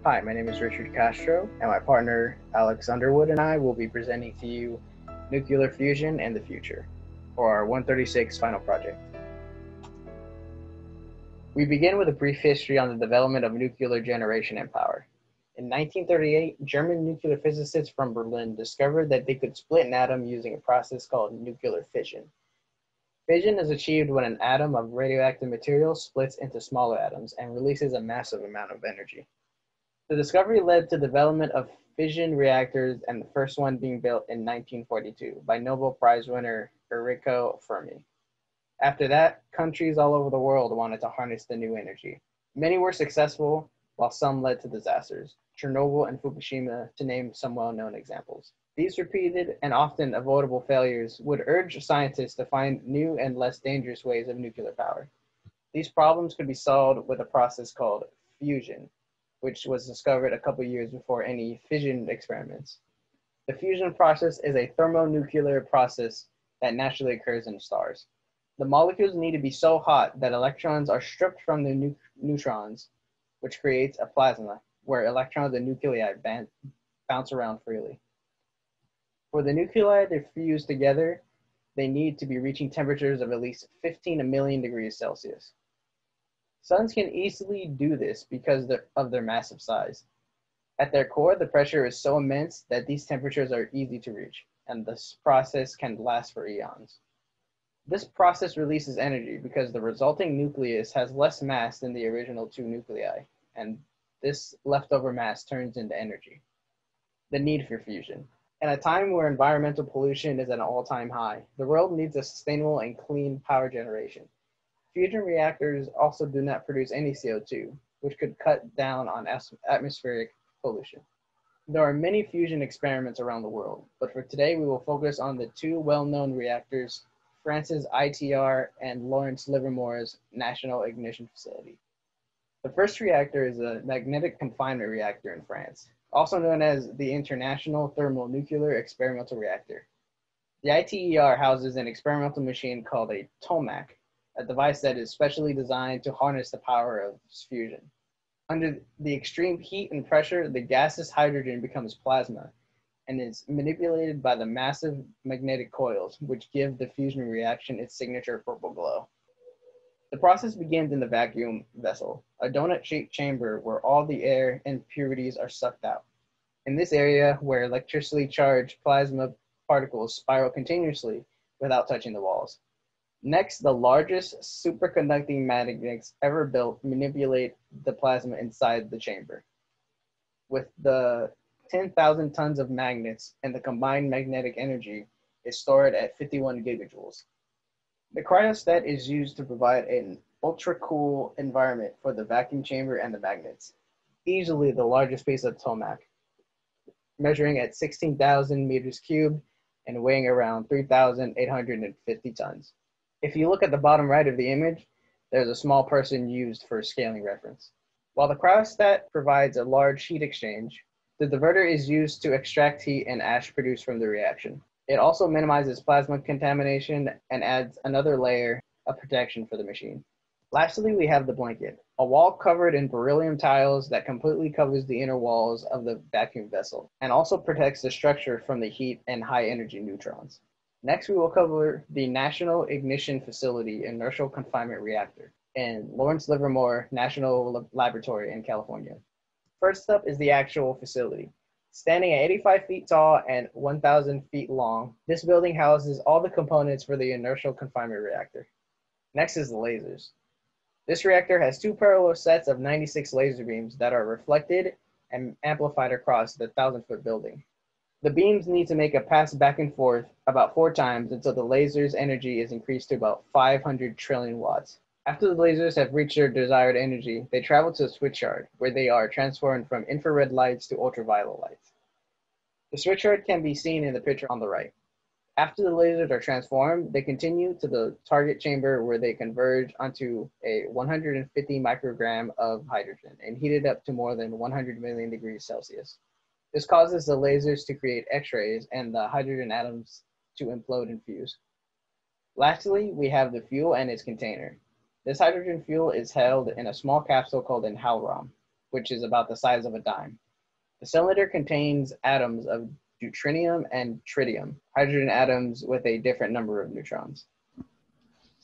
Hi, my name is Richard Castro, and my partner Alex Underwood and I will be presenting to you Nuclear Fusion and the Future, for our 136 final project. We begin with a brief history on the development of nuclear generation and power. In 1938, German nuclear physicists from Berlin discovered that they could split an atom using a process called nuclear fission. Fission is achieved when an atom of radioactive material splits into smaller atoms and releases a massive amount of energy. The discovery led to the development of fission reactors, and the first one being built in 1942 by Nobel Prize winner Enrico Fermi. After that, countries all over the world wanted to harness the new energy. Many were successful, while some led to disasters, Chernobyl and Fukushima to name some well-known examples. These repeated and often avoidable failures would urge scientists to find new and less dangerous ways of nuclear power. These problems could be solved with a process called fusion, which was discovered a couple years before any fission experiments. The fusion process is a thermonuclear process that naturally occurs in stars. The molecules need to be so hot that electrons are stripped from their neutrons, which creates a plasma where electrons and nuclei bounce around freely. For the nuclei to fuse together, they need to be reaching temperatures of at least 15 million degrees Celsius. Suns can easily do this because of their massive size. At their core, the pressure is so immense that these temperatures are easy to reach, and this process can last for eons. This process releases energy because the resulting nucleus has less mass than the original two nuclei, and this leftover mass turns into energy. The need for fusion. In a time where environmental pollution is at an all-time high, the world needs a sustainable and clean power generation. Fusion reactors also do not produce any CO2, which could cut down on atmospheric pollution. There are many fusion experiments around the world, but for today we will focus on the two well-known reactors, France's ITR and Lawrence Livermore's National Ignition Facility. The first reactor is a magnetic confinement reactor in France, also known as the International Thermonuclear Experimental Reactor. The ITER houses an experimental machine called a tokamak, a device that is specially designed to harness the power of fusion. Under the extreme heat and pressure, the gaseous hydrogen becomes plasma and is manipulated by the massive magnetic coils, which give the fusion reaction its signature purple glow. The process begins in the vacuum vessel, a donut-shaped chamber where all the air and impurities are sucked out. In this area, where electrically charged plasma particles spiral continuously without touching the walls. Next, the largest superconducting magnets ever built manipulate the plasma inside the chamber. With the 10,000 tons of magnets, and the combined magnetic energy is stored at 51 gigajoules. The cryostat is used to provide an ultra-cool environment for the vacuum chamber and the magnets, easily the largest piece of tokamak, measuring at 16,000 meters cubed and weighing around 3,850 tons. If you look at the bottom right of the image, there's a small person used for scaling reference. While the cryostat provides a large heat exchange, the diverter is used to extract heat and ash produced from the reaction. It also minimizes plasma contamination and adds another layer of protection for the machine. Lastly, we have the blanket, a wall covered in beryllium tiles that completely covers the inner walls of the vacuum vessel and also protects the structure from the heat and high energy neutrons. Next, we will cover the National Ignition Facility Inertial Confinement Reactor in Lawrence Livermore National Laboratory in California. First up is the actual facility. Standing at 85 feet tall and 1,000 feet long, this building houses all the components for the inertial confinement reactor. Next is the lasers. This reactor has two parallel sets of 96 laser beams that are reflected and amplified across the 1,000-foot building. The beams need to make a pass back and forth about 4 times until the laser's energy is increased to about 500 trillion watts. After the lasers have reached their desired energy, they travel to a switchyard, where they are transformed from infrared lights to ultraviolet lights. The switchyard can be seen in the picture on the right. After the lasers are transformed, they continue to the target chamber where they converge onto a 150 microgram of hydrogen and heat it up to more than 100 million degrees Celsius. This causes the lasers to create X-rays and the hydrogen atoms to implode and fuse. Lastly, we have the fuel and its container. This hydrogen fuel is held in a small capsule called an HALROM. which is about the size of a dime. The cylinder contains atoms of deuterium and tritium, hydrogen atoms with a different number of neutrons.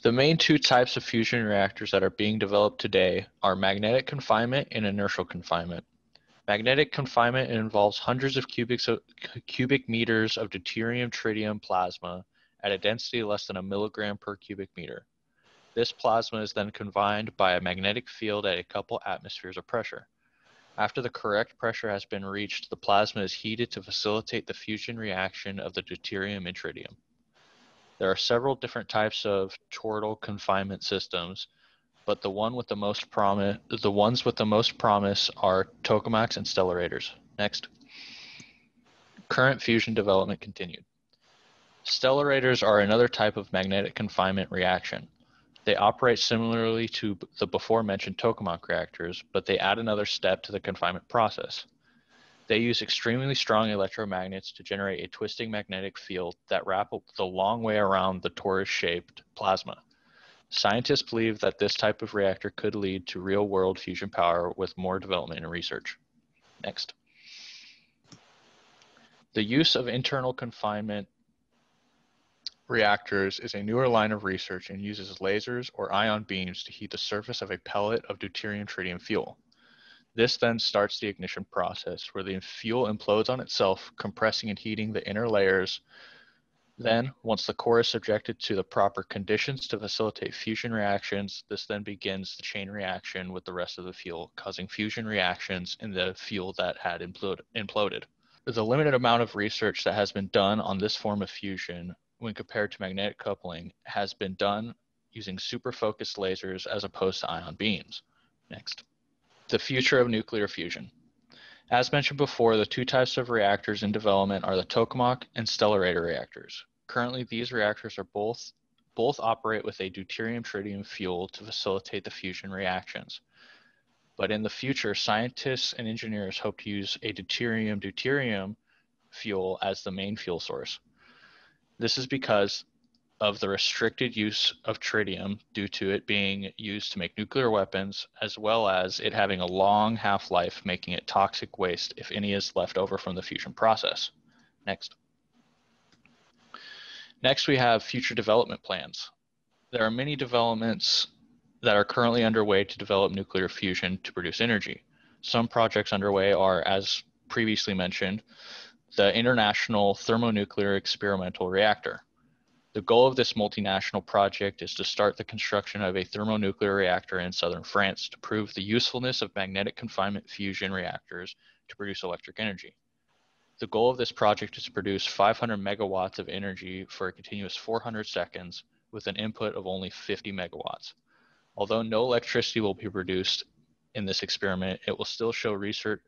The main two types of fusion reactors that are being developed today are magnetic confinement and inertial confinement. Magnetic confinement involves hundreds of cubic meters of deuterium-tritium plasma at a density less than a milligram per cubic meter. This plasma is then confined by a magnetic field at a couple atmospheres of pressure. After the correct pressure has been reached, the plasma is heated to facilitate the fusion reaction of the deuterium and tritium. There are several different types of toroidal confinement systems, but the ones with the most promise are tokamaks and stellarators. Next. Current fusion development continued. Stellarators are another type of magnetic confinement reaction. They operate similarly to the before-mentioned tokamak reactors, but they add another step to the confinement process. They use extremely strong electromagnets to generate a twisting magnetic field that wrap the long way around the torus-shaped plasma. Scientists believe that this type of reactor could lead to real-world fusion power with more development and research. Next. The use of internal confinement reactors is a newer line of research and uses lasers or ion beams to heat the surface of a pellet of deuterium-tritium fuel. This then starts the ignition process, where the fuel implodes on itself, compressing and heating the inner layers. Then, once the core is subjected to the proper conditions to facilitate fusion reactions, this then begins the chain reaction with the rest of the fuel, causing fusion reactions in the fuel that had imploded. The limited amount of research that has been done on this form of fusion when compared to magnetic coupling has been done using super-focused lasers as opposed to ion beams. Next. The future of nuclear fusion. As mentioned before, the two types of reactors in development are the tokamak and stellarator reactors. Currently, these reactors are both operate with a deuterium-tritium fuel to facilitate the fusion reactions. But in the future, scientists and engineers hope to use a deuterium fuel as the main fuel source. This is because of the restricted use of tritium due to it being used to make nuclear weapons, as well as it having a long half-life, making it toxic waste if any is left over from the fusion process. Next. Next, we have future development plans. There are many developments that are currently underway to develop nuclear fusion to produce energy. Some projects underway are, as previously mentioned, the International Thermonuclear Experimental Reactor. The goal of this multinational project is to start the construction of a thermonuclear reactor in southern France to prove the usefulness of magnetic confinement fusion reactors to produce electric energy. The goal of this project is to produce 500 megawatts of energy for a continuous 400 seconds with an input of only 50 megawatts. Although no electricity will be produced in this experiment, it will still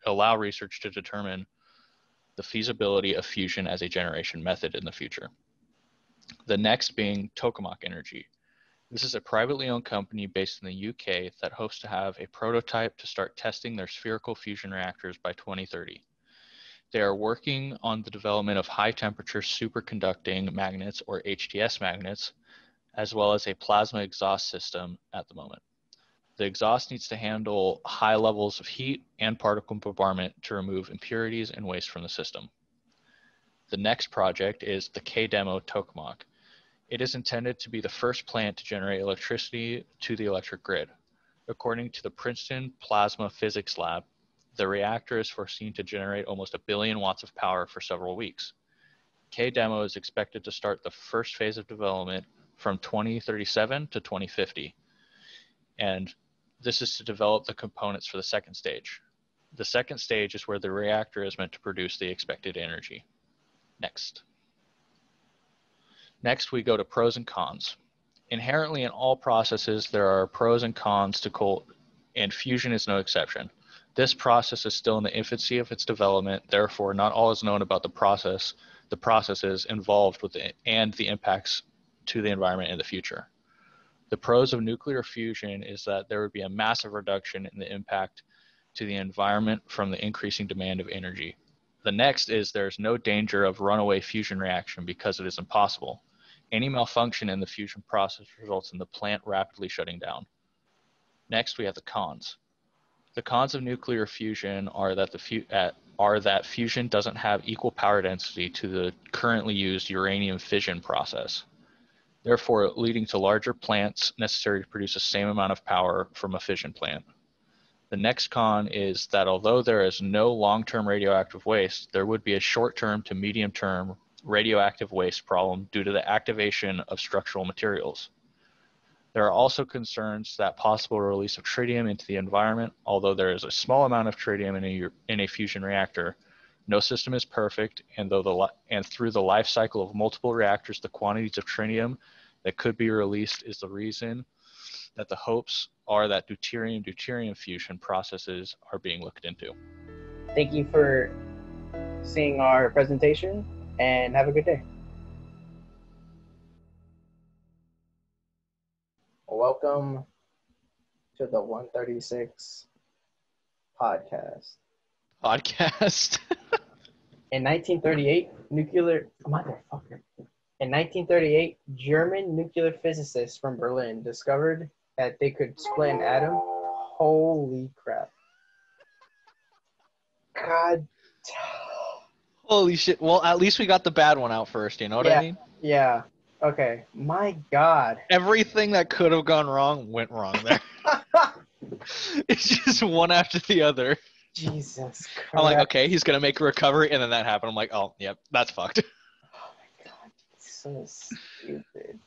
allow research to determine the feasibility of fusion as a generation method in the future. The next being Tokamak Energy. This is a privately owned company based in the UK that hopes to have a prototype to start testing their spherical fusion reactors by 2030. They are working on the development of high-temperature superconducting magnets, or HTS magnets, as well as a plasma exhaust system at the moment. The exhaust needs to handle high levels of heat and particle bombardment to remove impurities and waste from the system. The next project is the K-Demo Tokamak. It is intended to be the first plant to generate electricity to the electric grid. According to the Princeton Plasma Physics Lab, the reactor is foreseen to generate almost 1 billion watts of power for several weeks. K-Demo is expected to start the first phase of development from 2037 to 2050. And this is to develop the components for the second stage. The second stage is where the reactor is meant to produce the expected energy. Next. Next, we go to pros and cons. Inherently in all processes, there are pros and cons to cold, and fusion is no exception. This process is still in the infancy of its development, therefore not all is known about the processes involved with it and the impacts to the environment in the future. The pros of nuclear fusion is that there would be a massive reduction in the impact to the environment from the increasing demand of energy. The next is there's no danger of runaway fusion reaction because it is impossible. Any malfunction in the fusion process results in the plant rapidly shutting down. Next, we have the cons. The cons of nuclear fusion are that fusion doesn't have equal power density to the currently used uranium fission process, therefore leading to larger plants necessary to produce the same amount of power from a fission plant. The next con is that although there is no long-term radioactive waste, there would be a short-term to medium-term radioactive waste problem due to the activation of structural materials. There are also concerns that possible release of tritium into the environment. Although there is a small amount of tritium in a fusion reactor, no system is perfect, and through the life cycle of multiple reactors, the quantities of tritium that could be released is the reason that the hopes are that deuterium fusion processes are being looked into. Thank you for seeing our presentation, and have a good day. Welcome to the 136 podcast. In 1938, In 1938, German nuclear physicists from Berlin discovered that they could split an atom. Holy crap. God. Holy shit. Well, at least we got the bad one out first, you know what I mean? Yeah. Okay. My God. Everything that could have gone wrong went wrong there. It's just one after the other. Jesus Christ. I'm like, okay, he's going to make a recovery, and then that happened. I'm like, oh, yep, that's fucked. Oh my God. So stupid.